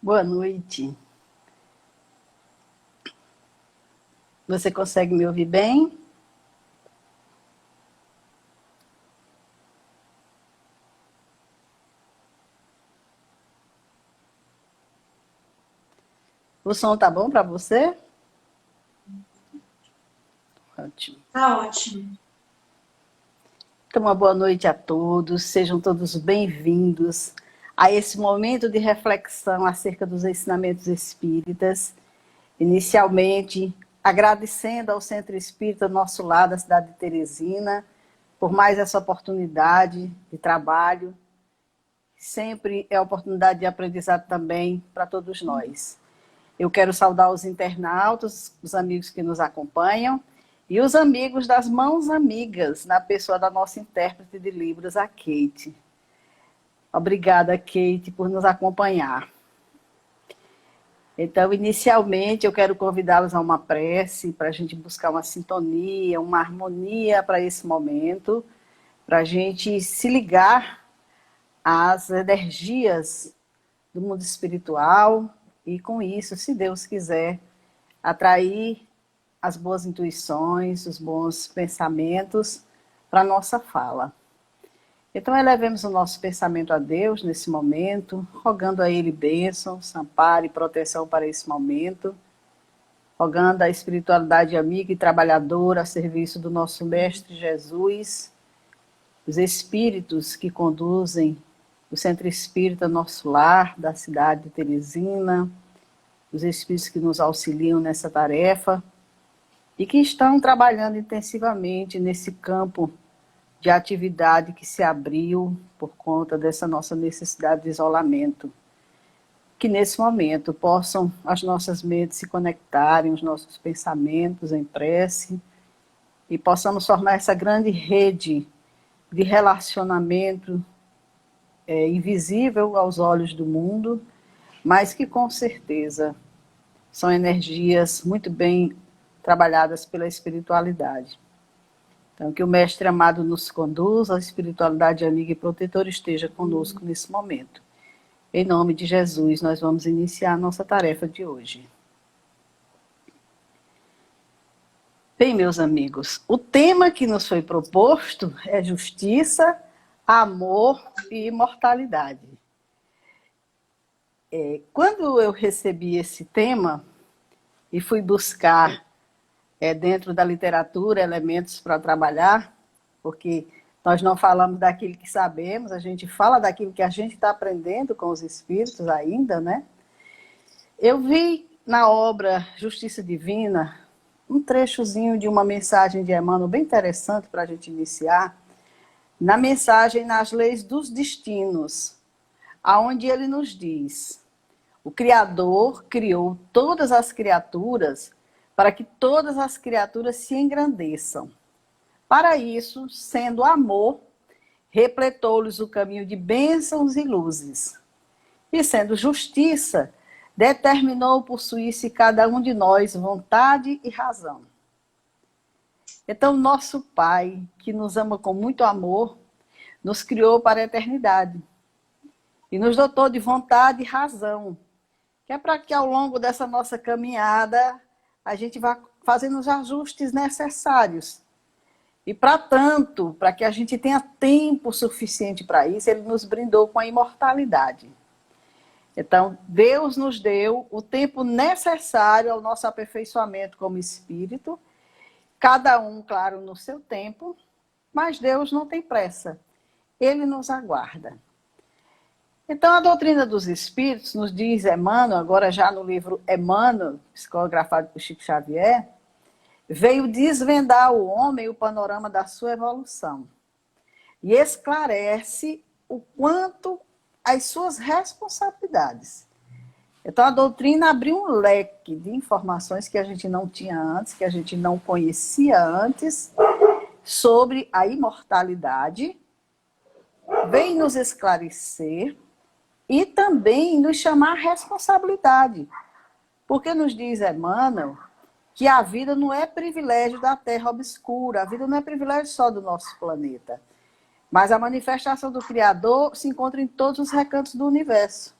Boa noite. Você consegue me ouvir bem? O som tá bom para você? Ótimo. Tá ótimo. Então, uma boa noite a todos. Sejam todos bem-vindos a esse momento de reflexão acerca dos ensinamentos espíritas. Inicialmente, agradecendo ao Centro Espírita do nosso lado, da cidade de Teresina, por mais essa oportunidade de trabalho. Sempre é oportunidade de aprendizado também para todos nós. Eu quero saudar os internautas, os amigos que nos acompanham e os amigos das mãos amigas, na pessoa da nossa intérprete de Libras, a Kate. Obrigada, Kate, por nos acompanhar. Então, inicialmente, eu quero convidá-los a uma prece para a gente buscar uma sintonia, uma harmonia para esse momento, para a gente se ligar às energias do mundo espiritual e, com isso, se Deus quiser, atrair as boas intuições, os bons pensamentos para a nossa fala. Então, elevemos o nosso pensamento a Deus nesse momento, rogando a Ele bênçãos, amparo e proteção para esse momento, rogando a espiritualidade amiga e trabalhadora a serviço do nosso Mestre Jesus, os espíritos que conduzem o Centro Espírita Nosso Lar, da cidade de Teresina, os espíritos que nos auxiliam nessa tarefa e que estão trabalhando intensivamente nesse campo de atividade que se abriu por conta dessa nossa necessidade de isolamento. Que nesse momento possam as nossas mentes se conectarem, os nossos pensamentos em prece, e possamos formar essa grande rede de relacionamento invisível aos olhos do mundo, mas que com certeza são energias muito bem trabalhadas pela espiritualidade. Então, que o Mestre amado nos conduza, a espiritualidade amiga e protetora esteja conosco nesse momento. Em nome de Jesus, nós vamos iniciar a nossa tarefa de hoje. Bem, meus amigos, o tema que nos foi proposto é justiça, amor e imortalidade. Quando eu recebi esse tema e fui buscar dentro da literatura elementos para trabalhar, porque nós não falamos daquilo que sabemos, a gente fala daquilo que a gente está aprendendo com os espíritos ainda, né? Eu vi na obra Justiça Divina um trechozinho de uma mensagem de Emmanuel bem interessante para a gente iniciar, na mensagem Nas Leis dos Destinos, aonde ele nos diz: o Criador criou todas as criaturas para que todas as criaturas se engrandeçam. Para isso, sendo amor, repletou-lhes o caminho de bênçãos e luzes. E sendo justiça, determinou possuir-se cada um de nós vontade e razão. Então, nosso Pai, que nos ama com muito amor, nos criou para a eternidade e nos dotou de vontade e razão, que é para que ao longo dessa nossa caminhada a gente vá fazendo os ajustes necessários. E para tanto, para que a gente tenha tempo suficiente para isso, ele nos brindou com a imortalidade. Então, Deus nos deu o tempo necessário ao nosso aperfeiçoamento como espírito, cada um, claro, no seu tempo, mas Deus não tem pressa, ele nos aguarda. Então, a doutrina dos espíritos nos diz Emmanuel, agora já no livro Emmanuel, psicografado por Chico Xavier, veio desvendar ao homem o panorama da sua evolução e esclarece o quanto as suas responsabilidades. Então, a doutrina abriu um leque de informações que a gente não tinha antes, que a gente não conhecia antes, sobre a imortalidade, vem nos esclarecer e também nos chamar a responsabilidade. Porque nos diz Emmanuel que a vida não é privilégio da terra obscura, a vida não é privilégio só do nosso planeta. Mas a manifestação do Criador se encontra em todos os recantos do universo.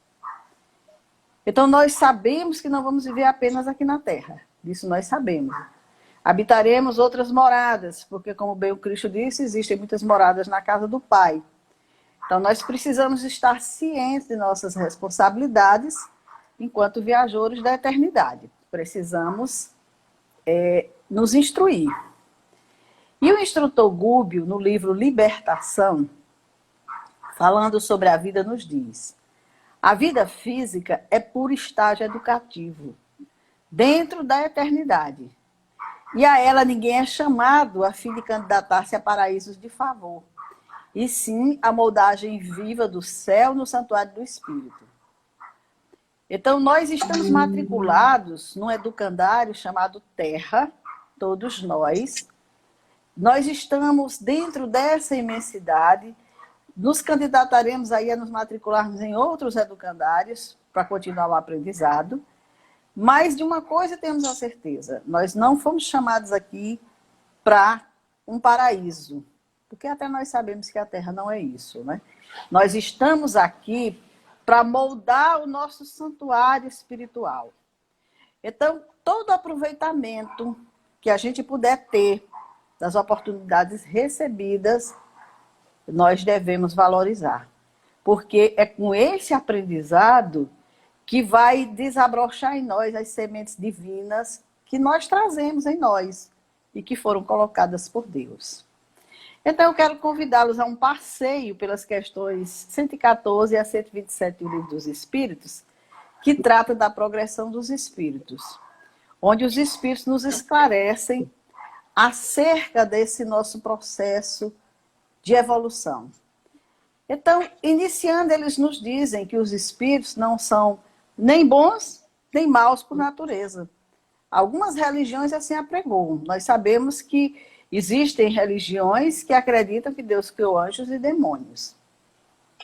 Então, nós sabemos que não vamos viver apenas aqui na Terra. Disso nós sabemos. Habitaremos outras moradas, porque, como bem o Cristo disse, existem muitas moradas na casa do Pai. Então, nós precisamos estar cientes de nossas responsabilidades enquanto viajores da eternidade. Precisamos nos instruir. E o instrutor Gúbio, no livro Libertação, falando sobre a vida, nos diz: a vida física é puro estágio educativo, dentro da eternidade. E a ela ninguém é chamado a fim de candidatar-se a paraísos de favor, e sim a moldagem viva do céu no santuário do Espírito. Então, nós estamos matriculados num educandário chamado Terra, todos nós. Nós estamos dentro dessa imensidade, nos candidataremos aí a nos matricularmos em outros educandários para continuar o aprendizado. Mas de uma coisa temos a certeza: nós não fomos chamados aqui para um paraíso, porque até nós sabemos que a Terra não é isso, né? Nós estamos aqui para moldar o nosso santuário espiritual. Então, todo aproveitamento que a gente puder ter das oportunidades recebidas, nós devemos valorizar, porque é com esse aprendizado que vai desabrochar em nós as sementes divinas que nós trazemos em nós e que foram colocadas por Deus. Então, eu quero convidá-los a um passeio pelas questões 114 a 127 do Livro dos Espíritos, que trata da progressão dos espíritos, onde os espíritos nos esclarecem acerca desse nosso processo de evolução. Então, iniciando, eles nos dizem que os espíritos não são nem bons, nem maus por natureza. Algumas religiões assim apregoam. Nós sabemos que existem religiões que acreditam que Deus criou anjos e demônios,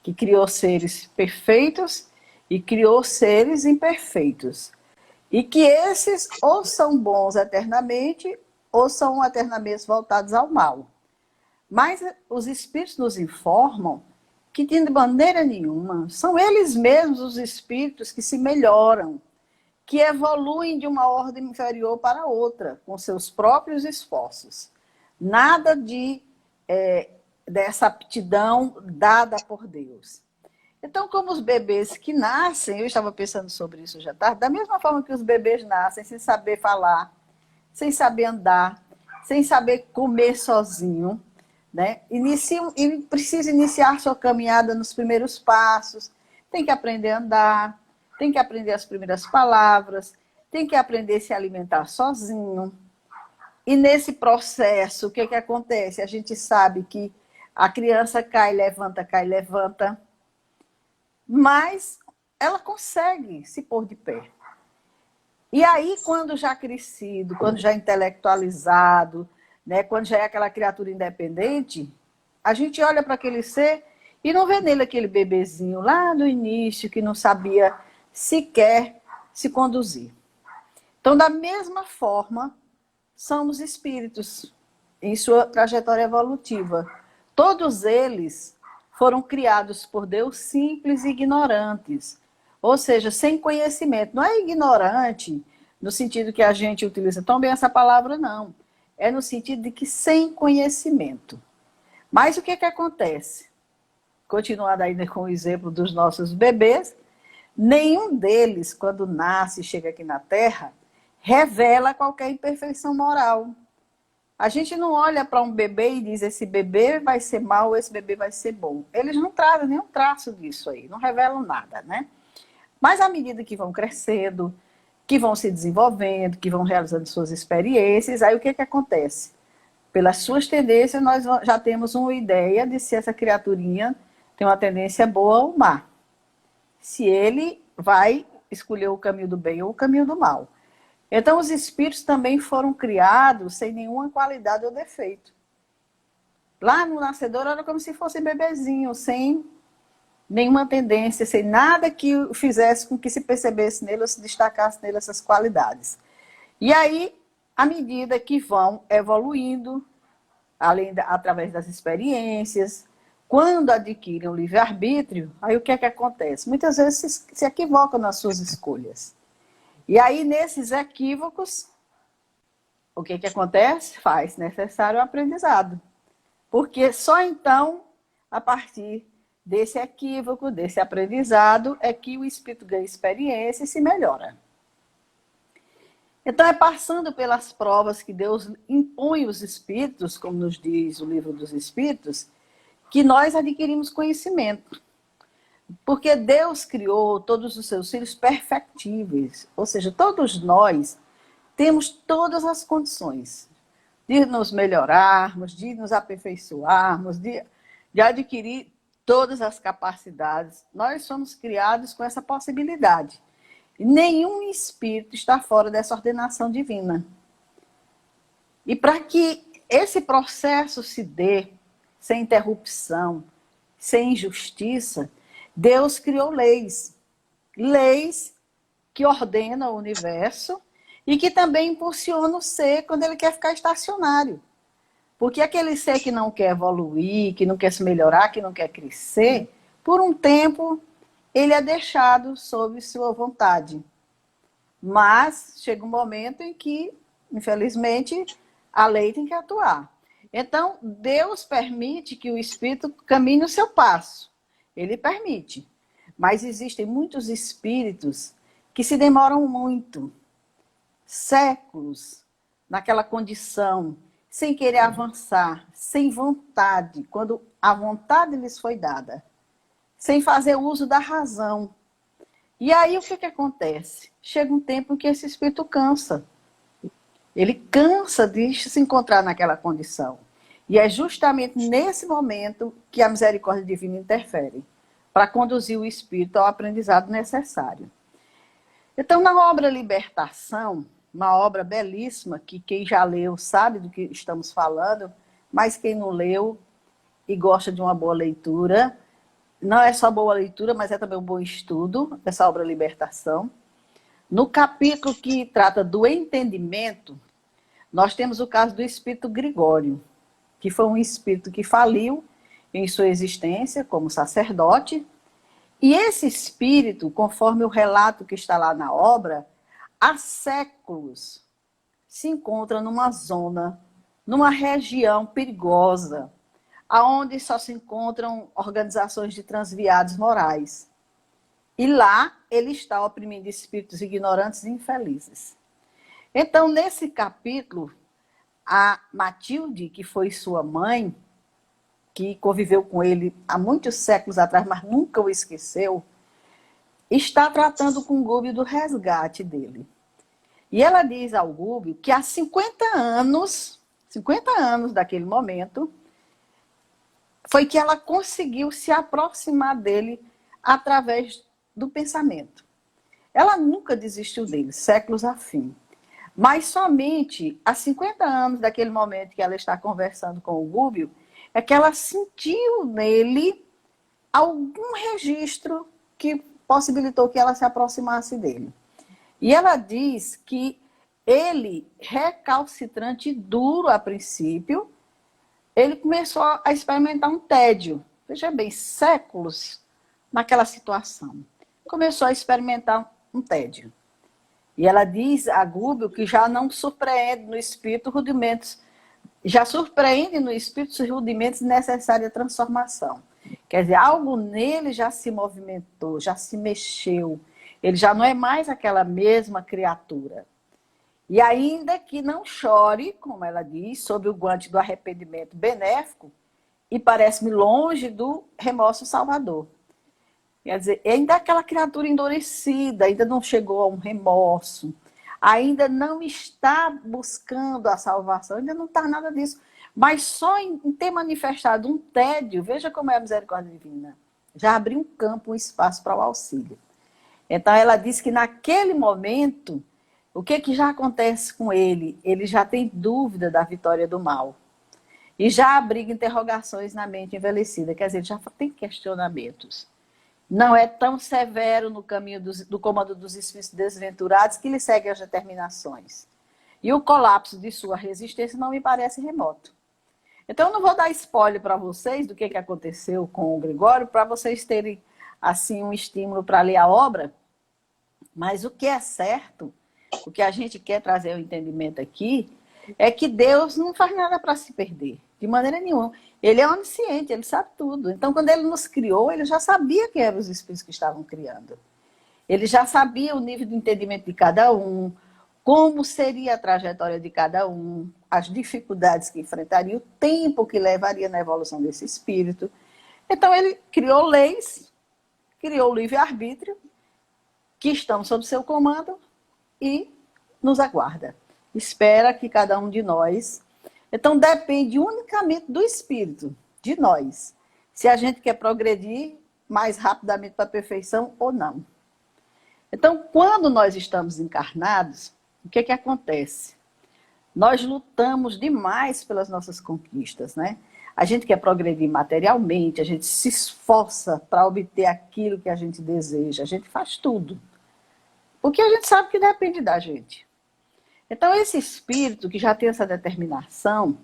que criou seres perfeitos e criou seres imperfeitos. E que esses ou são bons eternamente, ou são eternamente voltados ao mal. Mas os espíritos nos informam que, de maneira nenhuma, são eles mesmos os espíritos que se melhoram, que evoluem de uma ordem inferior para outra, com seus próprios esforços. Nada dessa aptidão dada por Deus. Então, como os bebês que nascem, eu estava pensando sobre isso já tarde, da mesma forma que os bebês nascem sem saber falar, sem saber andar, sem saber comer sozinho, né? E precisa iniciar sua caminhada nos primeiros passos, tem que aprender a andar, tem que aprender as primeiras palavras, tem que aprender a se alimentar sozinho. E nesse processo, o que acontece? A gente sabe que a criança cai, levanta, mas ela consegue se pôr de pé. E aí, quando já crescido, quando já intelectualizado, né, quando já é aquela criatura independente, a gente olha para aquele ser e não vê nele aquele bebezinho lá no início que não sabia sequer se conduzir. Então, da mesma forma, somos espíritos em sua trajetória evolutiva. Todos eles foram criados por Deus simples e ignorantes, ou seja, sem conhecimento. Não é ignorante no sentido que a gente utiliza tão bem essa palavra, não. É no sentido de que sem conhecimento. Mas o que acontece? Continuando ainda com o exemplo dos nossos bebês, nenhum deles, quando nasce e chega aqui na Terra, revela qualquer imperfeição moral. A gente não olha para um bebê e diz: esse bebê vai ser mau, esse bebê vai ser bom. Eles não trazem nenhum traço disso aí, não revelam nada, né? Mas à medida que vão crescendo, que vão se desenvolvendo, que vão realizando suas experiências, aí o que acontece? Pelas suas tendências, nós já temos uma ideia de se essa criaturinha tem uma tendência boa ou má. Se ele vai escolher o caminho do bem ou o caminho do mal. Então, os espíritos também foram criados sem nenhuma qualidade ou defeito. Lá no nascedor era como se fosse bebezinho, sem nenhuma tendência, sem nada que fizesse com que se percebesse nele ou se destacasse nele essas qualidades. E aí, à medida que vão evoluindo, através das experiências, quando adquirem o livre-arbítrio, aí o que é que acontece? Muitas vezes se equivocam nas suas escolhas. E aí, nesses equívocos, o que é que acontece? Faz necessário o aprendizado. Porque só então, a partir desse equívoco, desse aprendizado, é que o espírito ganha experiência e se melhora. Então, é passando pelas provas que Deus impõe os espíritos, como nos diz o livro dos Espíritos, que nós adquirimos conhecimento. Porque Deus criou todos os seus filhos perfectíveis. Ou seja, todos nós temos todas as condições de nos melhorarmos, de nos aperfeiçoarmos, de adquirir todas as capacidades. Nós somos criados com essa possibilidade. E nenhum espírito está fora dessa ordenação divina. E para que esse processo se dê sem interrupção, sem injustiça, Deus criou leis. Leis que ordenam o universo e que também impulsionam o ser quando ele quer ficar estacionário. Porque aquele ser que não quer evoluir, que não quer se melhorar, que não quer crescer, por um tempo ele é deixado sob sua vontade. Mas chega um momento em que, infelizmente, a lei tem que atuar. Então, Deus permite que o espírito caminhe o seu passo. Ele permite. Mas existem muitos espíritos que se demoram muito, séculos, naquela condição, sem querer avançar, sem vontade, quando a vontade lhes foi dada, sem fazer uso da razão. E aí o que acontece? Chega um tempo em que esse espírito cansa. Ele cansa de se encontrar naquela condição. E é justamente nesse momento que a misericórdia divina interfere, para conduzir o espírito ao aprendizado necessário. Então, na obra Libertação, uma obra belíssima, que quem já leu sabe do que estamos falando, mas quem não leu e gosta de uma boa leitura, não é só boa leitura, mas é também um bom estudo, essa obra Libertação. No capítulo que trata do entendimento, nós temos o caso do espírito Gregório, que foi um espírito que faliu em sua existência como sacerdote. E esse espírito, conforme o relato que está lá na obra, há séculos se encontra numa zona, numa região perigosa, aonde só se encontram organizações de transviados morais. E lá ele está oprimindo espíritos ignorantes e infelizes. Então, nesse capítulo, a Matilde, que foi sua mãe, que conviveu com ele há muitos séculos atrás, mas nunca o esqueceu, está tratando com Gúbio do resgate dele. E ela diz ao Gúbio que há 50 anos daquele momento, foi que ela conseguiu se aproximar dele através do pensamento. Ela nunca desistiu dele, séculos a fim. Mas somente há 50 anos daquele momento que ela está conversando com o Gúbio, é que ela sentiu nele algum registro que possibilitou que ela se aproximasse dele. E ela diz que ele, recalcitrante e duro a princípio, ele começou a experimentar um tédio. Veja bem, séculos naquela situação. Começou a experimentar um tédio. E ela diz a Gúbio que já não surpreende no espírito rudimentos, já surpreende no espírito os rudimentos necessários à transformação. Quer dizer, algo nele já se movimentou, já se mexeu. Ele já não é mais aquela mesma criatura. E ainda que não chore, como ela diz, sob o guante do arrependimento benéfico, e parece-me longe do remorso salvador. Quer dizer, ainda é aquela criatura endurecida, ainda não chegou a um remorso, ainda não está buscando a salvação, ainda não está nada disso. Mas só em ter manifestado um tédio, veja como é a misericórdia divina, já abriu um campo, um espaço para o auxílio. Então ela diz que naquele momento, o que já acontece com ele? Ele já tem dúvida da vitória do mal. E já abriga interrogações na mente envelhecida, quer dizer, já tem questionamentos. Não é tão severo no caminho do comando dos espíritos desventurados que lhe segue as determinações. E o colapso de sua resistência não me parece remoto. Então, eu não vou dar spoiler para vocês do que aconteceu com o Gregório, para vocês terem, assim, um estímulo para ler a obra, mas o que é certo, o que a gente quer trazer ao entendimento aqui, é que Deus não faz nada para se perder, de maneira nenhuma. Ele é onisciente, ele sabe tudo. Então, quando ele nos criou, ele já sabia quem eram os espíritos que estavam criando. Ele já sabia o nível de entendimento de cada um, como seria a trajetória de cada um, as dificuldades que enfrentaria, o tempo que levaria na evolução desse espírito. Então, ele criou leis, criou o livre-arbítrio, que estão sob seu comando e nos aguarda. Espera que cada um de nós... Então, depende unicamente do espírito, de nós, se a gente quer progredir mais rapidamente para a perfeição ou não. Então, quando nós estamos encarnados, o que acontece? Nós lutamos demais pelas nossas conquistas, né? A gente quer progredir materialmente, a gente se esforça para obter aquilo que a gente deseja, a gente faz tudo. Porque a gente sabe que depende da gente. Então, esse espírito que já tem essa determinação,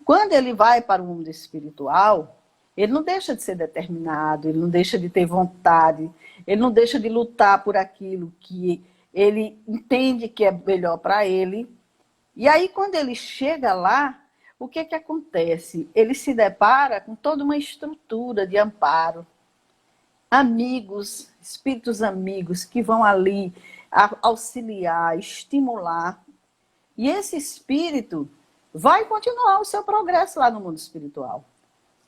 quando ele vai para o mundo espiritual, ele não deixa de ser determinado, ele não deixa de ter vontade, ele não deixa de lutar por aquilo que ele entende que é melhor para ele. E aí, quando ele chega lá, o que acontece? Ele se depara com toda uma estrutura de amparo. Amigos, espíritos amigos que vão ali auxiliar, estimular. E esse espírito vai continuar o seu progresso lá no mundo espiritual.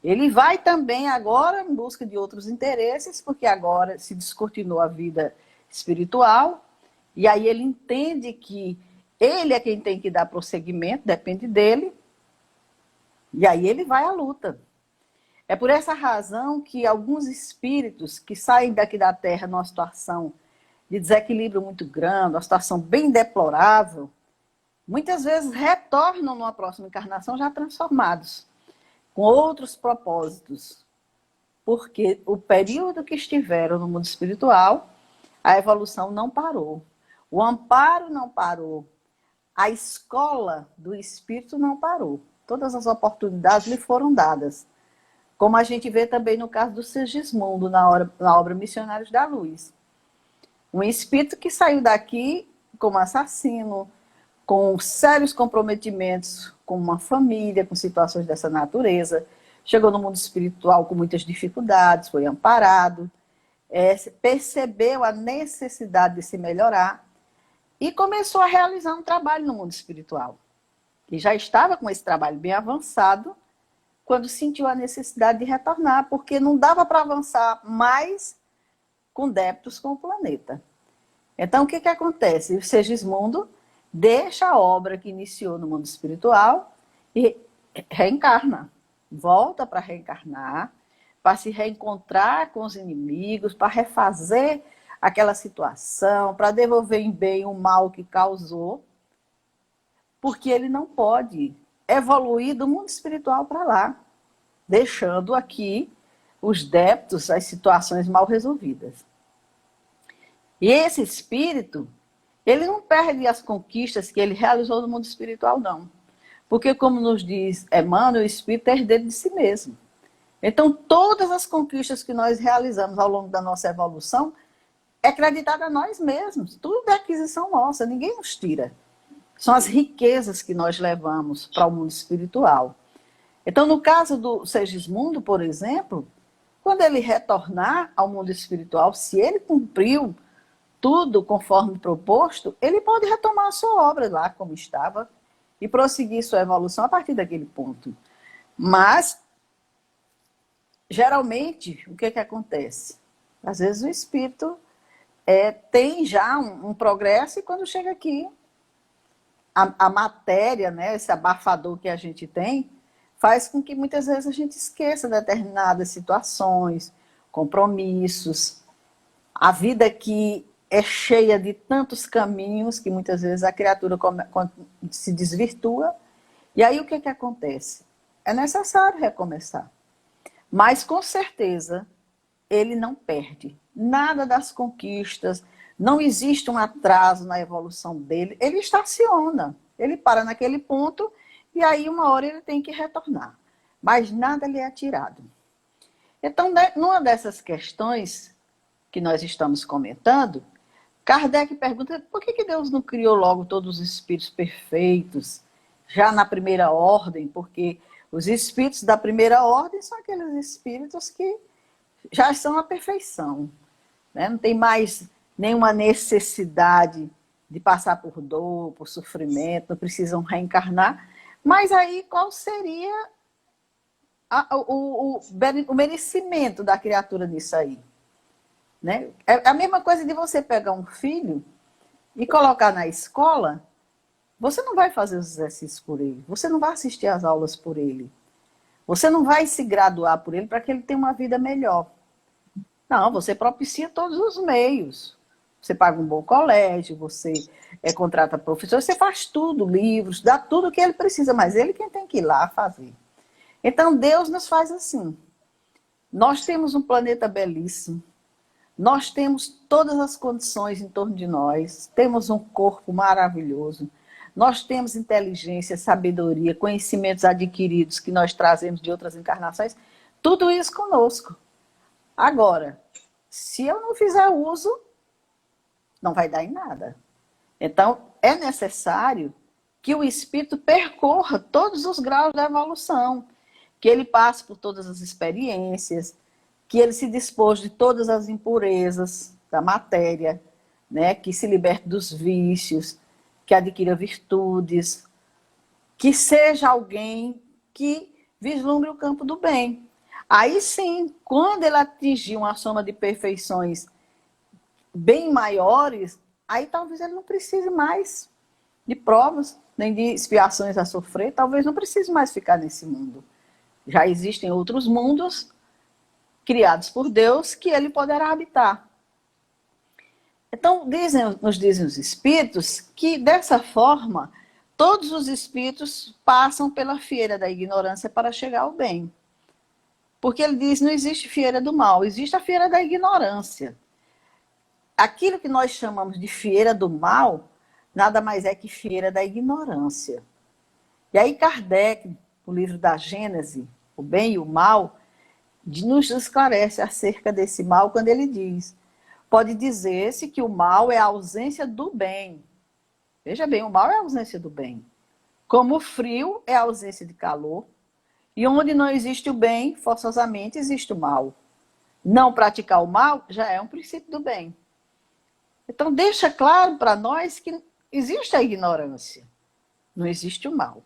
Ele vai também agora em busca de outros interesses, porque agora se descortinou a vida espiritual, e aí ele entende que ele é quem tem que dar prosseguimento, depende dele, e aí ele vai à luta. É por essa razão que alguns espíritos que saem daqui da Terra numa situação de desequilíbrio muito grande, uma situação bem deplorável, muitas vezes retornam numa próxima encarnação já transformados, com outros propósitos. Porque o período que estiveram no mundo espiritual, a evolução não parou. O amparo não parou. A escola do espírito não parou. Todas as oportunidades lhe foram dadas. Como a gente vê também no caso do Segismundo, na obra Missionários da Luz. Um espírito que saiu daqui como assassino, com sérios comprometimentos com uma família, com situações dessa natureza, chegou no mundo espiritual com muitas dificuldades, foi amparado, percebeu a necessidade de se melhorar e começou a realizar um trabalho no mundo espiritual. E já estava com esse trabalho bem avançado quando sentiu a necessidade de retornar, porque não dava para avançar mais com débitos com o planeta. Então, o que acontece? O Segismundo deixa a obra que iniciou no mundo espiritual e reencarna. Volta para reencarnar, para se reencontrar com os inimigos, para refazer aquela situação, para devolver em bem o mal que causou, porque ele não pode evoluir do mundo espiritual para lá, deixando aqui os débitos, as situações mal resolvidas. E esse espírito, ele não perde as conquistas que ele realizou no mundo espiritual, não. Porque, como nos diz Emmanuel, o espírito é herdeiro de si mesmo. Então, todas as conquistas que nós realizamos ao longo da nossa evolução é acreditada a nós mesmos. Tudo é aquisição nossa, ninguém nos tira. São as riquezas que nós levamos para o mundo espiritual. Então, no caso do Segismundo, por exemplo, quando ele retornar ao mundo espiritual, se ele cumpriu tudo conforme proposto, ele pode retomar a sua obra lá como estava e prosseguir sua evolução a partir daquele ponto. Mas, geralmente, o que acontece? Às vezes o espírito tem já um progresso e quando chega aqui, a matéria, né, esse abafador que a gente tem, faz com que muitas vezes a gente esqueça determinadas situações, compromissos, a vida que é cheia de tantos caminhos que muitas vezes a criatura se desvirtua. E aí o que acontece? É necessário recomeçar. Mas com certeza ele não perde nada das conquistas, não existe um atraso na evolução dele, ele estaciona, ele para naquele ponto e aí uma hora ele tem que retornar. mas nada lhe é tirado. Então, numa dessas questões que nós estamos comentando, Kardec pergunta por que Deus não criou logo todos os espíritos perfeitos, já na primeira ordem, porque os espíritos da primeira ordem são aqueles espíritos que já são a perfeição, né? Não tem mais nenhuma necessidade de passar por dor, por sofrimento, não precisam reencarnar. Mas aí qual seria o merecimento da criatura nisso aí? Né? É a mesma coisa de você pegar um filho e colocar na escola, você não vai fazer os exercícios por ele, você não vai assistir às aulas por ele, você não vai se graduar por ele para que ele tenha uma vida melhor. Não, você propicia todos os meios. Você paga um bom colégio, você contrata professor, você faz tudo, livros, dá tudo o que ele precisa, mas ele quem tem que ir lá fazer. Então Deus nos faz assim. Nós temos um planeta belíssimo, nós temos todas as condições em torno de nós, temos um corpo maravilhoso, nós temos inteligência, sabedoria, conhecimentos adquiridos que nós trazemos de outras encarnações, tudo isso conosco. Agora, se eu não fizer uso, não vai dar em nada. Então, é necessário que o espírito percorra todos os graus da evolução, que ele passe por todas as experiências, que ele se despoje de todas as impurezas da matéria, né? Que se liberte dos vícios, que adquira virtudes, que seja alguém que vislumbre o campo do bem. Aí sim, quando ele atingir uma soma de perfeições bem maiores, aí talvez ele não precise mais de provas, nem de expiações a sofrer, talvez não precise mais ficar nesse mundo. Já existem outros mundos criados por Deus que ele poderá habitar. Então, nos dizem os espíritos que, dessa forma, todos os espíritos passam pela fieira da ignorância para chegar ao bem. Porque ele diz, não existe fieira do mal, existe a fieira da ignorância. Aquilo que nós chamamos de fieira do mal, nada mais é que fieira da ignorância. E aí Kardec, no livro da Gênese, O Bem e o Mal, nos esclarece acerca desse mal quando ele diz, pode dizer-se que o mal é a ausência do bem. Veja bem, o mal é a ausência do bem. Como o frio é a ausência de calor, e onde não existe o bem, forçosamente existe o mal. Não praticar o mal já é um princípio do bem. Então, deixa claro para nós que existe a ignorância, não existe o mal.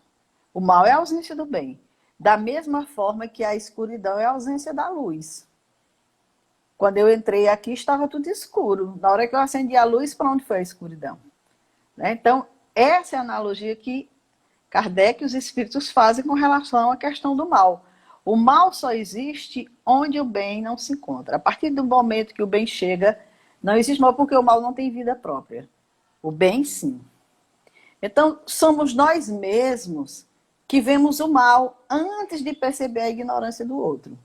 O mal é a ausência do bem. Da mesma forma que a escuridão é a ausência da luz. Quando eu entrei aqui, estava tudo escuro. Na hora que eu acendi a luz, para onde foi a escuridão? Né? Então, essa é a analogia que Kardec e os espíritos fazem com relação à questão do mal. O mal só existe onde o bem não se encontra. A partir do momento que o bem chega, não existe mal, porque o mal não tem vida própria. O bem, sim. Então, somos nós mesmos que vemos o mal antes de perceber a ignorância do outro.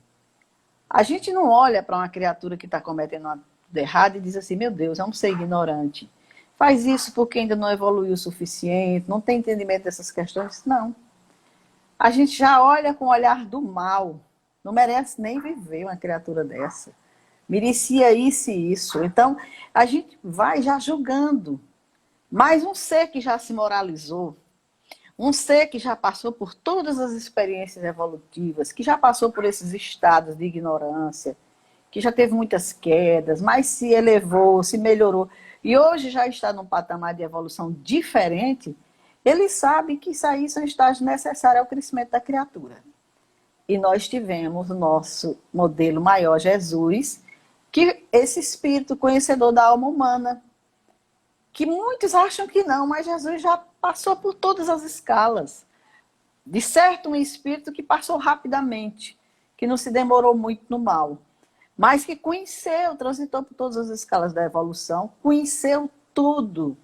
A gente não olha para uma criatura que está cometendo uma coisa errada e diz assim, meu Deus, é um ser ignorante. Faz isso porque ainda não evoluiu o suficiente, não tem entendimento dessas questões. Não. A gente já olha com o olhar do mal. Não merece nem viver uma criatura dessa. Merecia isso e isso. Então, a gente vai já julgando. Mas um ser que já se moralizou, um ser que já passou por todas as experiências evolutivas, que já passou por esses estados de ignorância, que já teve muitas quedas, mas se elevou, se melhorou, e hoje já está num patamar de evolução diferente, ele sabe que isso aí são estágios necessários ao crescimento da criatura. E nós tivemos o nosso modelo maior, Jesus, que esse espírito conhecedor da alma humana, que muitos acham que não, mas Jesus já passou por todas as escalas. De certo, um espírito que passou rapidamente, que não se demorou muito no mal, mas que conheceu, transitou por todas as escalas da evolução, conheceu tudo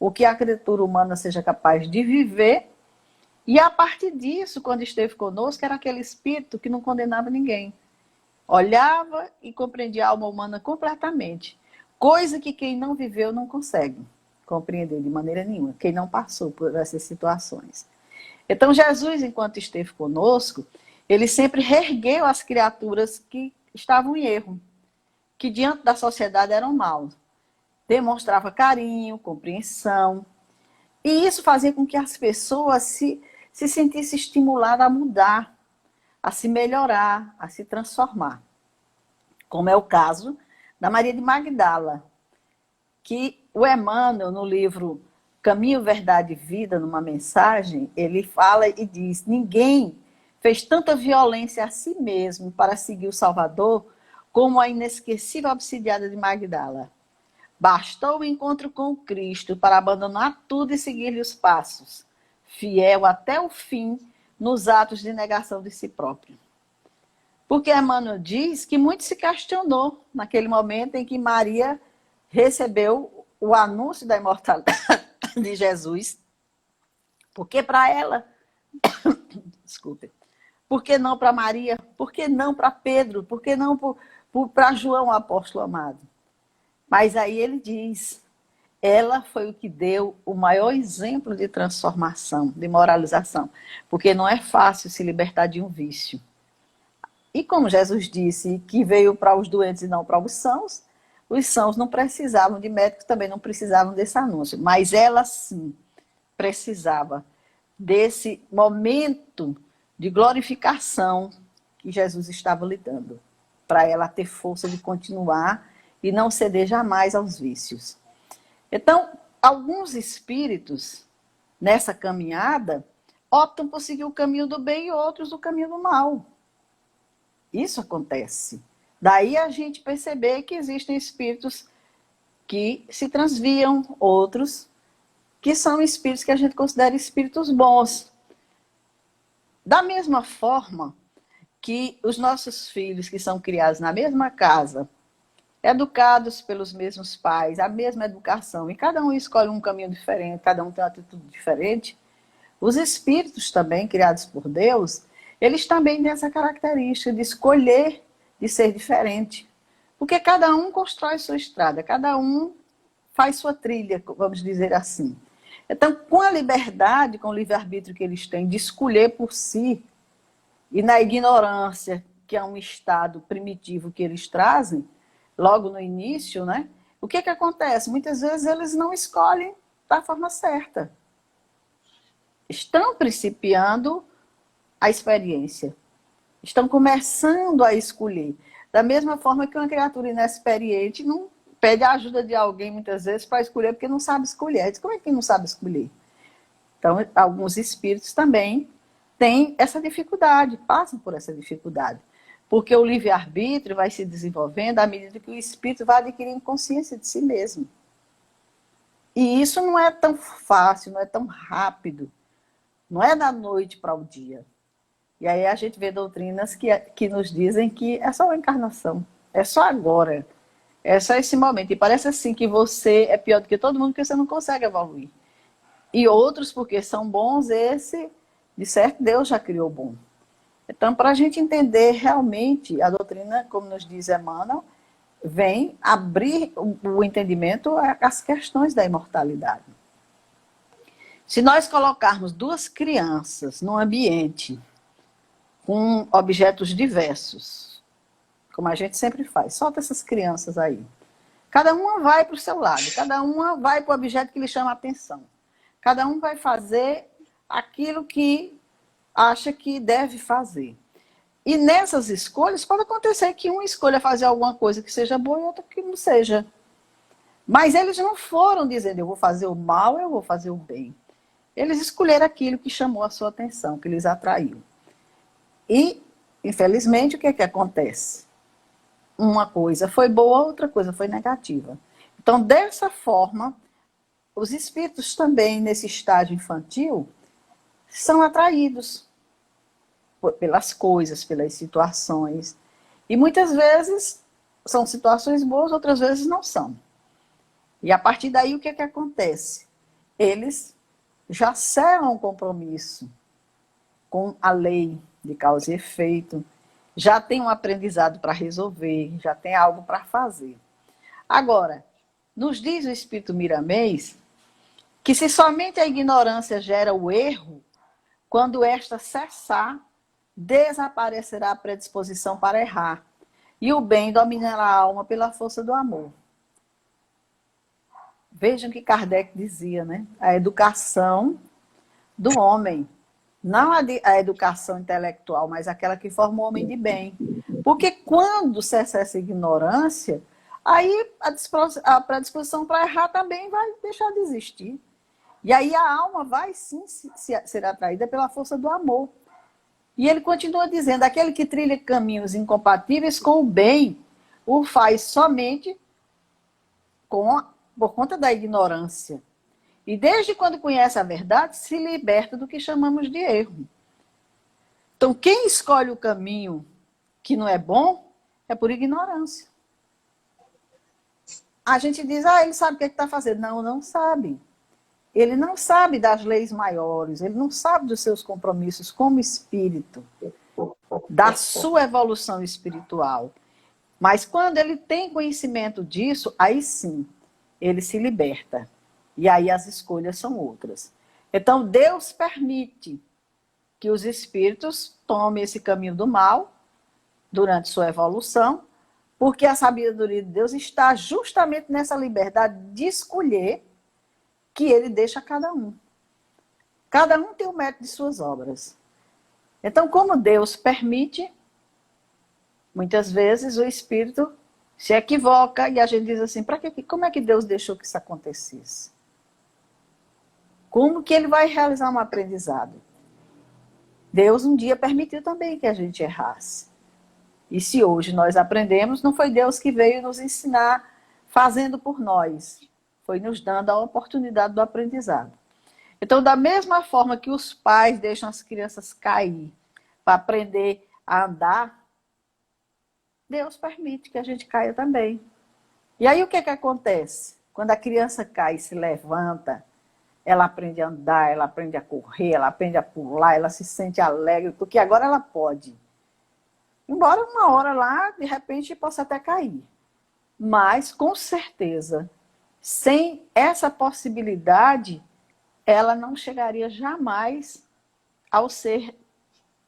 o que a criatura humana seja capaz de viver, e a partir disso, quando esteve conosco, era aquele espírito que não condenava ninguém. Olhava e compreendia a alma humana completamente, coisa que quem não viveu não consegue compreender de maneira nenhuma, quem não passou por essas situações. Então, Jesus, enquanto esteve conosco, Ele sempre reergueu as criaturas que estavam em erro, que diante da sociedade eram maus. Demonstrava carinho, compreensão. E isso fazia com que as pessoas se sentissem estimuladas a mudar, a se melhorar, a se transformar. Como é o caso da Maria de Magdala, que o Emmanuel, no livro Caminho, Verdade e Vida, numa mensagem, ele fala e diz: ninguém fez tanta violência a si mesmo para seguir o Salvador como a inesquecível obsidiada de Magdala. Bastou o encontro com Cristo para abandonar tudo e seguir-lhe os passos, fiel até o fim nos atos de negação de si próprio. Porque Emmanuel diz que muito se questionou naquele momento em que Maria recebeu o anúncio da imortalidade de Jesus. Por que para ela? Desculpe. Por que não para Maria? Por que não para Pedro? Por que não para João, o apóstolo amado? Mas aí ele diz, ela foi o que deu o maior exemplo de transformação, de moralização. Porque não é fácil se libertar de um vício. E como Jesus disse que veio para os doentes e não para os sãos não precisavam de médicos, também não precisavam desse anúncio. Mas ela sim precisava desse momento de glorificação que Jesus estava lhe dando, para ela ter força de continuar e não ceder jamais aos vícios. Então, alguns espíritos, nessa caminhada, optam por seguir o caminho do bem e outros o caminho do mal. Isso acontece. Daí a gente perceber que existem espíritos que se transviam, outros que são espíritos que a gente considera espíritos bons. Da mesma forma que os nossos filhos, que são criados na mesma casa, educados pelos mesmos pais, a mesma educação, e cada um escolhe um caminho diferente, cada um tem uma atitude diferente, os espíritos também, criados por Deus, eles também têm essa característica de escolher de ser diferente. Porque cada um constrói sua estrada, cada um faz sua trilha, vamos dizer assim. Então, com a liberdade, com o livre-arbítrio que eles têm de escolher por si, e na ignorância, que é um estado primitivo que eles trazem, logo no início, né? O que acontece? Muitas vezes eles não escolhem da forma certa. Estão principiando a experiência. Estão começando a escolher. Da mesma forma que uma criatura inexperiente não pede a ajuda de alguém, muitas vezes, para escolher, porque não sabe escolher. Diz, como é que não sabe escolher? Então, alguns espíritos também têm essa dificuldade, passam por essa dificuldade. Porque o livre-arbítrio vai se desenvolvendo à medida que o espírito vai adquirindo consciência de si mesmo. E isso não é tão fácil, não é tão rápido. Não é da noite para o dia. E aí a gente vê doutrinas que nos dizem que é só uma encarnação, é só agora, é só esse momento. E parece assim que você é pior do que todo mundo porque você não consegue evoluir. E outros, porque são bons, esse, de certo, Deus já criou bom. Então, para a gente entender realmente a doutrina, como nos diz Emmanuel, vem abrir o entendimento às questões da imortalidade. Se nós colocarmos duas crianças num ambiente com objetos diversos, como a gente sempre faz, solta essas crianças aí. Cada uma vai para o seu lado, cada uma vai para o objeto que lhe chama a atenção. Cada um vai fazer aquilo que acha que deve fazer. E nessas escolhas, pode acontecer que um escolha fazer alguma coisa que seja boa e outra que não seja. Mas eles não foram dizendo, eu vou fazer o mal, eu vou fazer o bem. Eles escolheram aquilo que chamou a sua atenção, que lhes atraiu. E, infelizmente, o que acontece? Uma coisa foi boa, outra coisa foi negativa. Então, dessa forma, os espíritos também, nesse estágio infantil, são atraídos pelas coisas, pelas situações. E muitas vezes são situações boas, outras vezes não são. E a partir daí, o que acontece? Eles já selam um compromisso com a lei de causa e efeito, já tem um aprendizado para resolver, já tem algo para fazer. Agora, nos diz o Espírito Miramês que se somente a ignorância gera o erro, quando esta cessar, desaparecerá a predisposição para errar, e o bem dominará a alma pela força do amor. Vejam que Kardec dizia, né? A educação do homem, não a educação intelectual, mas aquela que forma o homem de bem. Porque quando cessa essa ignorância, aí a predisposição para errar também vai deixar de existir. E aí a alma vai sim ser atraída pela força do amor. E ele continua dizendo, aquele que trilha caminhos incompatíveis com o bem, o faz somente por conta da ignorância. E desde quando conhece a verdade, se liberta do que chamamos de erro. Então, quem escolhe o caminho que não é bom, é por ignorância. A gente diz, ele sabe o que está fazendo. Não, não sabe. Ele não sabe das leis maiores, ele não sabe dos seus compromissos como espírito, da sua evolução espiritual. Mas quando ele tem conhecimento disso, aí sim, ele se liberta. E aí as escolhas são outras. Então, Deus permite que os espíritos tomem esse caminho do mal durante sua evolução, porque a sabedoria de Deus está justamente nessa liberdade de escolher que ele deixa a cada um. Cada um tem o mérito de suas obras. Então, como Deus permite, muitas vezes o espírito se equivoca e a gente diz assim, como é que Deus deixou que isso acontecesse? Como que ele vai realizar um aprendizado? Deus um dia permitiu também que a gente errasse. E se hoje nós aprendemos, não foi Deus que veio nos ensinar fazendo por nós. Foi nos dando a oportunidade do aprendizado. Então, da mesma forma que os pais deixam as crianças cair para aprender a andar, Deus permite que a gente caia também. E aí o que acontece? Quando a criança cai e se levanta, ela aprende a andar, ela aprende a correr, ela aprende a pular, ela se sente alegre, porque agora ela pode. Embora uma hora lá, de repente, possa até cair. Mas, com certeza, sem essa possibilidade, ela não chegaria jamais ao ser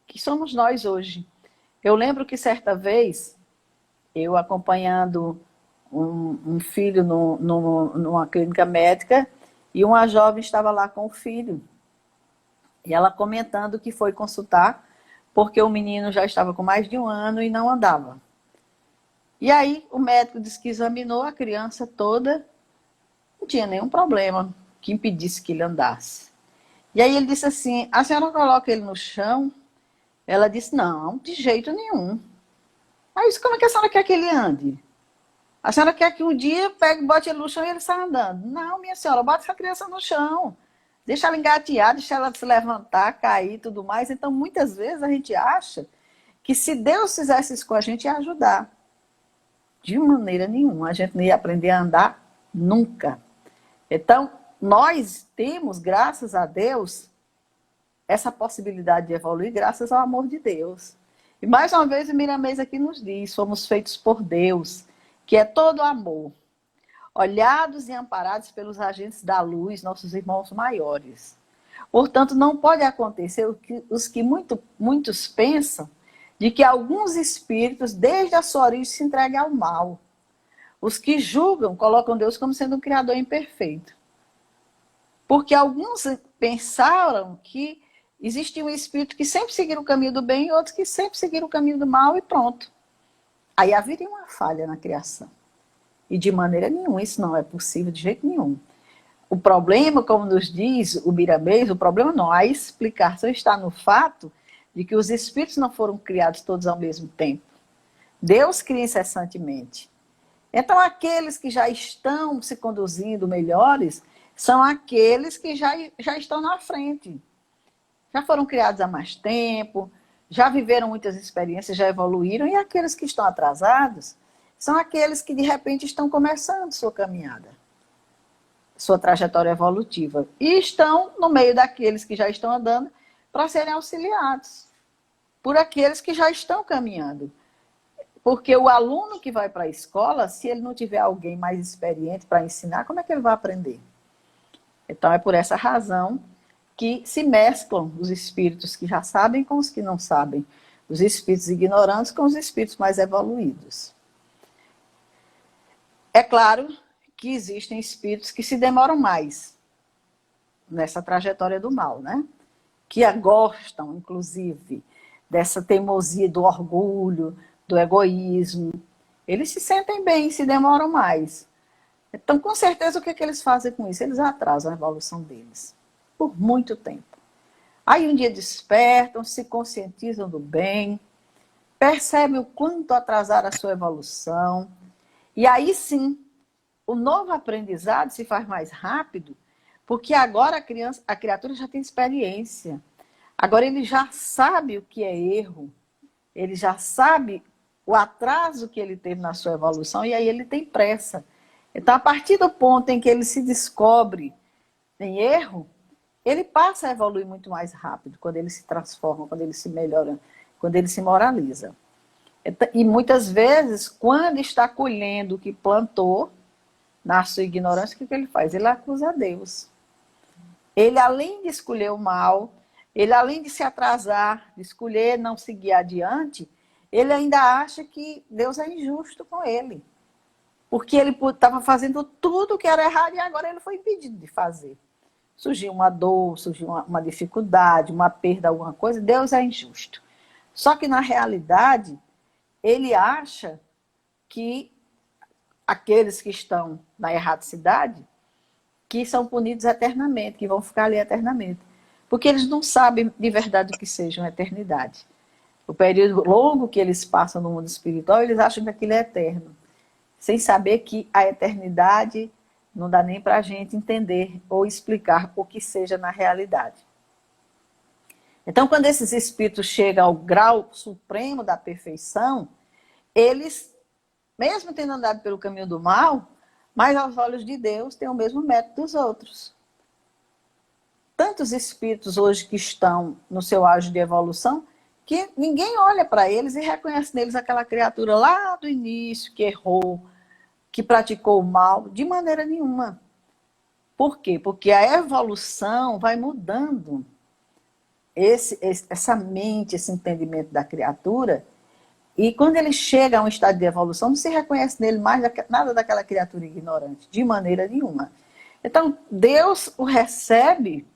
que somos nós hoje. Eu lembro que certa vez, eu acompanhando um filho numa clínica médica, e uma jovem estava lá com o filho, e ela comentando que foi consultar, porque o menino já estava com mais de 1 ano e não andava. E aí o médico disse que examinou a criança toda, não tinha nenhum problema que impedisse que ele andasse. E aí ele disse assim, a senhora coloca ele no chão? Ela disse, não, de jeito nenhum. Aí disse, como é que a senhora quer que ele ande? A senhora quer que um dia pegue, bote ele no chão e ele saia andando? Não, minha senhora, bota essa criança no chão. Deixa ela engatear, deixa ela se levantar, cair e tudo mais. Então, muitas vezes a gente acha que se Deus fizesse isso com a gente, ia ajudar. De maneira nenhuma. A gente não ia aprender a andar nunca. Então, nós temos, graças a Deus, essa possibilidade de evoluir graças ao amor de Deus. E mais uma vez o Miramês aqui nos diz, somos feitos por Deus, que é todo amor. Olhados e amparados pelos agentes da luz, nossos irmãos maiores. Portanto, não pode acontecer os que muitos pensam, de que alguns espíritos, desde a sua origem, se entregam ao mal. Os que julgam, colocam Deus como sendo um criador imperfeito. Porque alguns pensaram que existia um espírito que sempre seguiram o caminho do bem e outros que sempre seguiram o caminho do mal e pronto. Aí haveria uma falha na criação. E de maneira nenhuma, isso não é possível de jeito nenhum. O problema, como nos diz o Miramês, o problema não, a explicação está no fato de que os espíritos não foram criados todos ao mesmo tempo. Deus cria incessantemente. Então, aqueles que já estão se conduzindo melhores são aqueles que já estão na frente. Já foram criados há mais tempo, já viveram muitas experiências, já evoluíram, e aqueles que estão atrasados são aqueles que, de repente, estão começando sua caminhada, sua trajetória evolutiva, e estão no meio daqueles que já estão andando para serem auxiliados por aqueles que já estão caminhando. Porque o aluno que vai para a escola, se ele não tiver alguém mais experiente para ensinar, como é que ele vai aprender? Então, é por essa razão que se mesclam os espíritos que já sabem com os que não sabem, os espíritos ignorantes com os espíritos mais evoluídos. É claro que existem espíritos que se demoram mais nessa trajetória do mal, né? Que gostam, inclusive, dessa teimosia do orgulho, do egoísmo. Eles se sentem bem, se demoram mais. Então, com certeza, o que eles fazem com isso? Eles atrasam a evolução deles por muito tempo. Aí um dia despertam, se conscientizam do bem, percebem o quanto atrasaram a sua evolução, e aí sim, o novo aprendizado se faz mais rápido, porque agora a criatura já tem experiência. Agora ele já sabe o que é erro, ele já sabe o atraso que ele teve na sua evolução, e aí ele tem pressa. Então, a partir do ponto em que ele se descobre em erro, ele passa a evoluir muito mais rápido, quando ele se transforma, quando ele se melhora, quando ele se moraliza. E muitas vezes, quando está colhendo o que plantou, na sua ignorância, o que ele faz? Ele acusa a Deus. Ele, além de escolher o mal, ele, além de se atrasar, de escolher não seguir adiante, ele ainda acha que Deus é injusto com ele. Porque ele estava fazendo tudo o que era errado e agora ele foi impedido de fazer. Surgiu uma dor, surgiu uma dificuldade, uma perda, alguma coisa, Deus é injusto. Só que, na realidade, ele acha que aqueles que estão na erradicidade, que são punidos eternamente, que vão ficar ali eternamente. Porque eles não sabem de verdade o que seja uma eternidade. O período longo que eles passam no mundo espiritual, eles acham que aquilo é eterno. Sem saber que a eternidade não dá nem para a gente entender ou explicar o que seja na realidade. Então, quando esses espíritos chegam ao grau supremo da perfeição, eles, mesmo tendo andado pelo caminho do mal, mas aos olhos de Deus têm o mesmo método dos outros. Tantos espíritos hoje que estão no seu auge de evolução, que ninguém olha para eles e reconhece neles aquela criatura lá do início, que errou, que praticou o mal, de maneira nenhuma. Por quê? Porque a evolução vai mudando essa mente, esse entendimento da criatura, e quando ele chega a um estado de evolução, não se reconhece nele mais nada daquela criatura ignorante, de maneira nenhuma. Então, Deus o recebe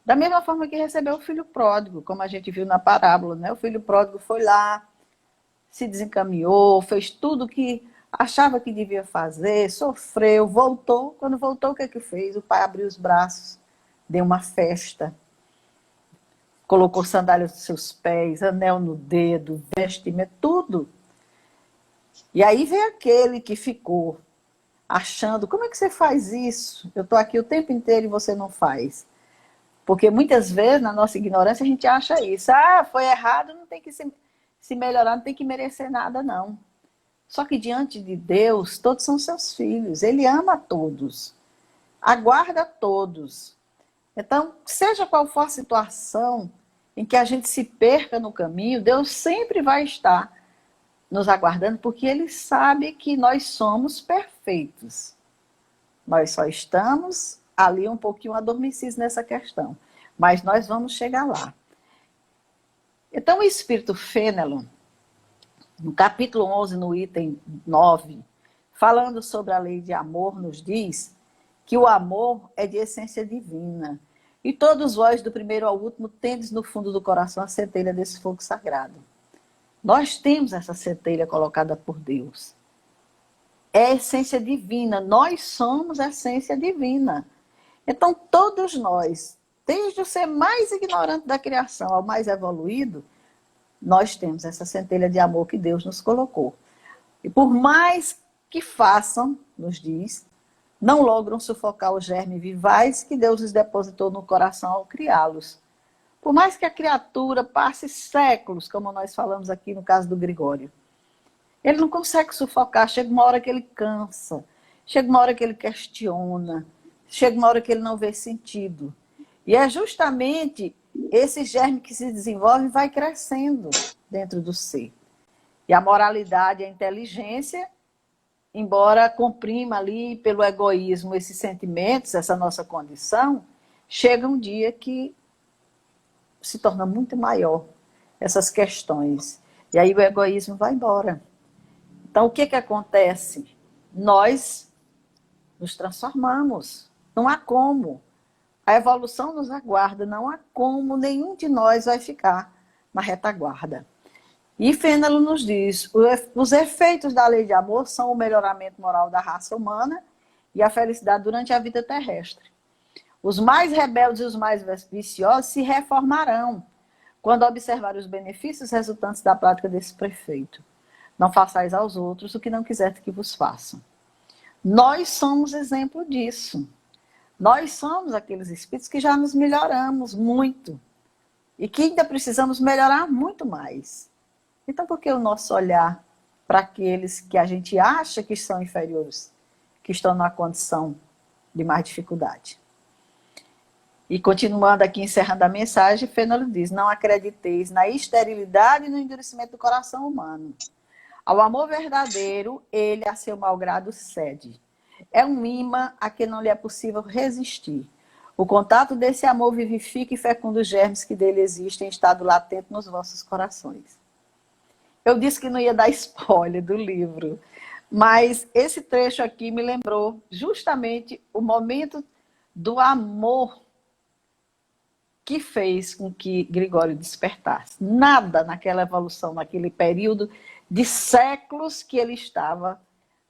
da mesma forma que recebeu o filho pródigo, como a gente viu na parábola, né? O filho pródigo foi lá, se desencaminhou, fez tudo o que achava que devia fazer, sofreu, voltou. Quando voltou, o que é que fez? O pai abriu os braços, deu uma festa, colocou sandálias nos seus pés, anel no dedo, vestimenta, tudo. E aí veio aquele que ficou achando, como é que você faz isso? Eu estou aqui o tempo inteiro e você não faz. Porque muitas vezes, na nossa ignorância, a gente acha isso. Ah, foi errado, não tem que se melhorar, não tem que merecer nada, não. Só que diante de Deus, todos são seus filhos. Ele ama todos. Aguarda todos. Então, seja qual for a situação em que a gente se perca no caminho, Deus sempre vai estar nos aguardando, porque Ele sabe que nós somos perfeitos. Nós só estamos ali um pouquinho adormecidos nessa questão. Mas nós vamos chegar lá. Então, o Espírito Fênelon, no capítulo 11, no item 9, falando sobre a lei de amor, nos diz que o amor é de essência divina. E todos vós, do primeiro ao último, tendes no fundo do coração a centelha desse fogo sagrado. Nós temos essa centelha colocada por Deus. É a essência divina. Nós somos a essência divina. Então, todos nós, desde o ser mais ignorante da criação ao mais evoluído, nós temos essa centelha de amor que Deus nos colocou. E por mais que façam, nos diz, não logram sufocar o germe vivaz que Deus lhes depositou no coração ao criá-los. Por mais que a criatura passe séculos, como nós falamos aqui no caso do Gregório, ele não consegue sufocar. Chega uma hora que ele cansa, chega uma hora que ele questiona, chega uma hora que ele não vê sentido. E é justamente esse germe que se desenvolve e vai crescendo dentro do ser. E a moralidade e a inteligência, embora comprima ali pelo egoísmo esses sentimentos, essa nossa condição, chega um dia que se torna muito maior, essas questões. E aí o egoísmo vai embora. Então, o que que acontece? Nós nos transformamos. Não há como. A evolução nos aguarda, não há como nenhum de nós vai ficar na retaguarda. E Fênelon nos diz, os efeitos da lei de amor são o melhoramento moral da raça humana e a felicidade durante a vida terrestre. Os mais rebeldes e os mais viciosos se reformarão quando observarem os benefícios resultantes da prática desse preceito. Não façais aos outros o que não quiseres que vos façam. Nós somos exemplo disso. Nós somos aqueles espíritos que já nos melhoramos muito e que ainda precisamos melhorar muito mais. Então, por que o nosso olhar para aqueles que a gente acha que são inferiores, que estão numa condição de mais dificuldade? E continuando aqui, encerrando a mensagem, Fênelon diz, não acrediteis na esterilidade e no endurecimento do coração humano. Ao amor verdadeiro, ele a seu malgrado cede. É um imã a que não lhe é possível resistir. O contato desse amor vivifica e fecunda os germes que dele existem em estado latente nos vossos corações. Eu disse que não ia dar spoiler do livro, mas esse trecho aqui me lembrou justamente o momento do amor que fez com que Gregório despertasse. Nada naquela evolução, naquele período de séculos que ele estava,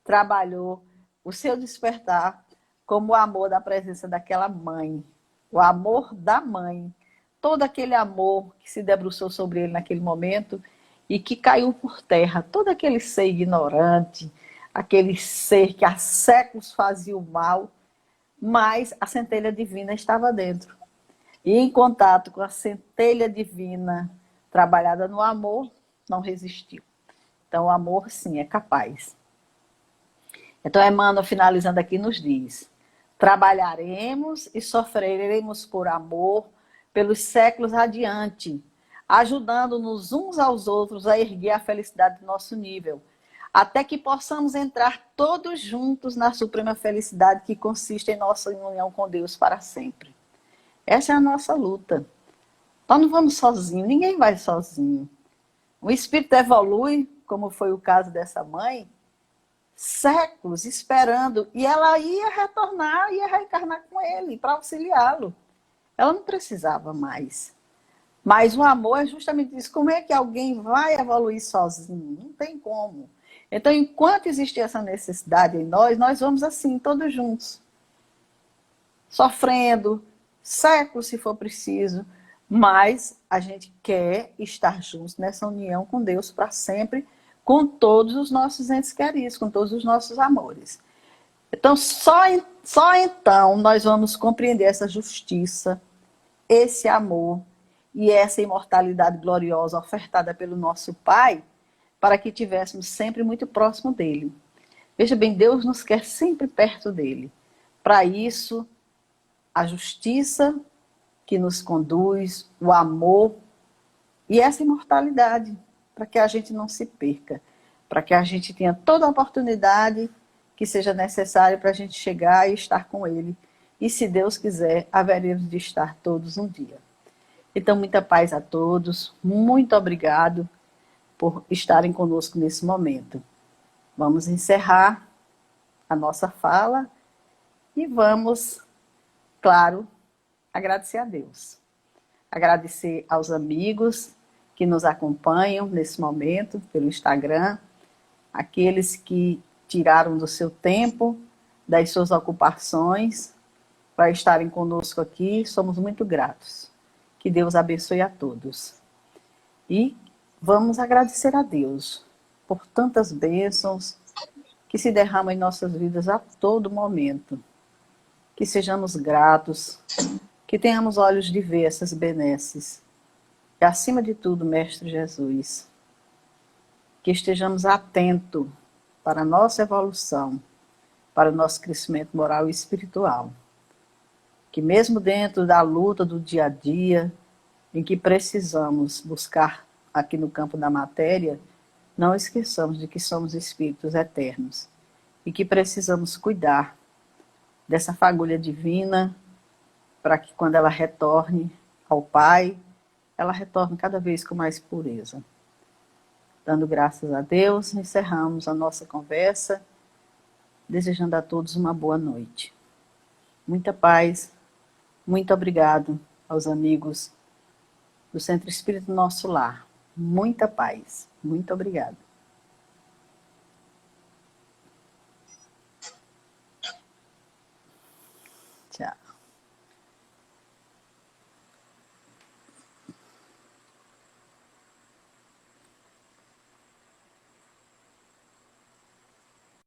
trabalhou o seu despertar como o amor da presença daquela mãe, o amor da mãe, todo aquele amor que se debruçou sobre ele naquele momento e que caiu por terra, todo aquele ser ignorante, aquele ser que há séculos fazia o mal, mas a centelha divina estava dentro. E em contato com a centelha divina, trabalhada no amor, não resistiu. Então o amor, sim, é capaz. Então Emmanuel, finalizando aqui, nos diz, trabalharemos e sofreremos por amor pelos séculos adiante, ajudando-nos uns aos outros a erguer a felicidade do nosso nível, até que possamos entrar todos juntos na suprema felicidade que consiste em nossa união com Deus para sempre. Essa é a nossa luta. Nós não vamos sozinhos, ninguém vai sozinho. O espírito evolui, como foi o caso dessa mãe, séculos esperando, e ela ia retornar, ia reencarnar com ele para auxiliá-lo. Ela não precisava mais. Mas o amor é justamente isso. Como é que alguém vai evoluir sozinho? Não tem como. Então, enquanto existir essa necessidade em nós, nós vamos assim, todos juntos. Sofrendo, séculos se for preciso, mas a gente quer estar juntos nessa união com Deus para sempre, com todos os nossos entes queridos, com todos os nossos amores. Então, só então nós vamos compreender essa justiça, esse amor e essa imortalidade gloriosa ofertada pelo nosso Pai, para que estivéssemos sempre muito próximo dele. Veja bem, Deus nos quer sempre perto dele. Para isso, a justiça que nos conduz, o amor e essa imortalidade, para que a gente não se perca, para que a gente tenha toda a oportunidade que seja necessária para a gente chegar e estar com ele. E se Deus quiser, haveremos de estar todos um dia. Então, muita paz a todos, muito obrigado por estarem conosco nesse momento. Vamos encerrar a nossa fala e vamos, claro, agradecer a Deus. Agradecer aos amigos que nos acompanham nesse momento pelo Instagram, aqueles que tiraram do seu tempo, das suas ocupações, para estarem conosco aqui. Somos muito gratos. Que Deus abençoe a todos. E vamos agradecer a Deus por tantas bênçãos que se derramam em nossas vidas a todo momento. Que sejamos gratos, que tenhamos olhos de ver essas benesses. E acima de tudo, Mestre Jesus, que estejamos atentos para a nossa evolução, para o nosso crescimento moral e espiritual. Que mesmo dentro da luta do dia a dia, em que precisamos buscar aqui no campo da matéria, não esqueçamos de que somos espíritos eternos e que precisamos cuidar dessa fagulha divina para que quando ela retorne ao Pai, ela retorna cada vez com mais pureza. Dando graças a Deus, encerramos a nossa conversa, desejando a todos uma boa noite. Muita paz, muito obrigado aos amigos do Centro Espírita Nosso Lar. Muita paz, muito obrigada. Tchau.